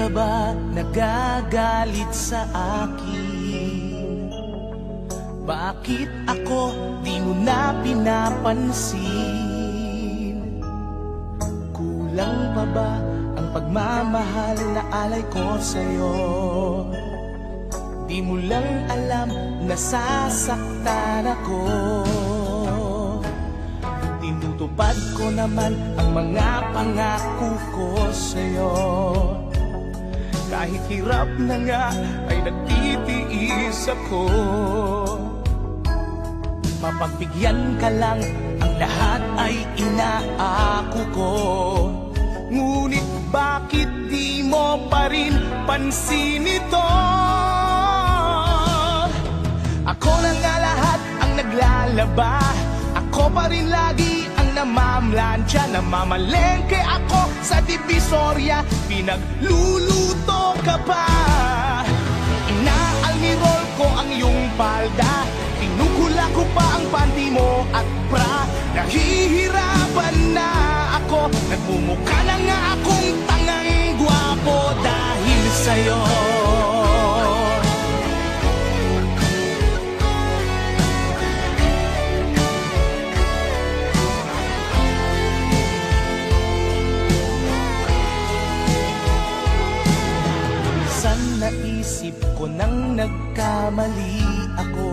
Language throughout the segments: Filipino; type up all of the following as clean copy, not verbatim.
ka ba nagagalit sa akin? Bakit ako di mo na pinapansin? Kulang pa ba ang pagmamahal na alay ko sa'yo? Di mo lang alam na sasaktan ako. Tinutupad ko naman ang mga pangako ko sa'yo. Kahit hirap na nga ay nagtitiis ako. Mapagbigyan ka lang, ang lahat ay inaako ko. Ngunit bakit di mo pa rin pansin ito? Ako na nga lahat ang naglalaba. Ako pa rin lagi ang namamlansya. Namamalengke ako sa Divisoria. Pinagluluto ka pa. Inaalmirol ko ang iyong palda. Tinugula ko pa ang panty mo at bra. Nahihirapan na ako. Nagmumukha na nga akong tangang gwapo dahil sa'yo. Naisip ko nang nagkamali ako.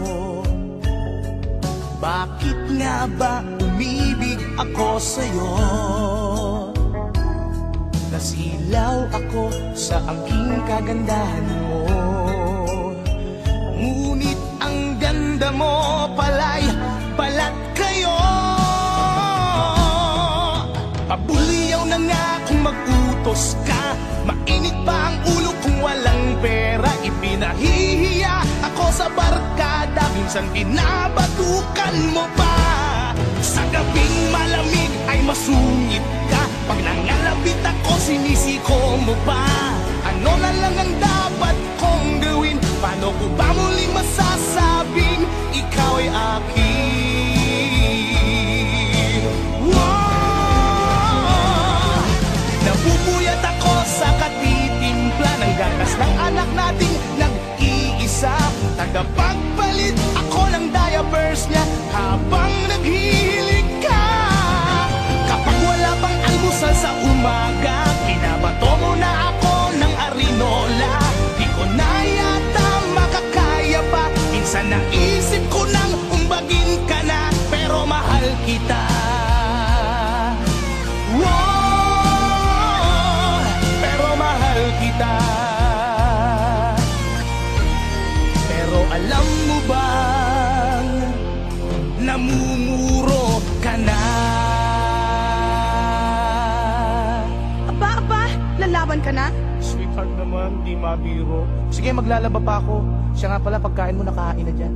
Bakit nga ba umibig ako sa'yo? Nasilaw ako sa angking kagandahan mo. Ngunit ang ganda mo pala'y balat kayo. Pabuliyaw na nga kung mag-utos ka. Mainit pa ang ulo kung walang pera. Ipinahihiya ako sa barkada. Minsan binabatukan mo pa. Sa gabing malamig ay masungit ka. Pag nangalabit ako sinisiko mo pa. Ano na lang ang dapat kong gawin? Paano ko ba muli masasabing ikaw ay akin? Wow! Napupuyat ako sa katitimpla ng gatas ng anak nating nag-iisa. Tagapagpalit ako ng diapers niya habang naghihilig ka. Kapag wala pang almusal sa umaga, binabato mo na ako ng arinola. Di ko na yata makakaya pa. Minsan naisip ko nang umbagin ka na, pero mahal kita. Pero alam mo bang namumuro ka na? Aba, lalaban ka na? Sweetheart naman, di mabiro. Sige, maglalaba pa ako. Siya nga pala, pagkain mo nakahain na dyan.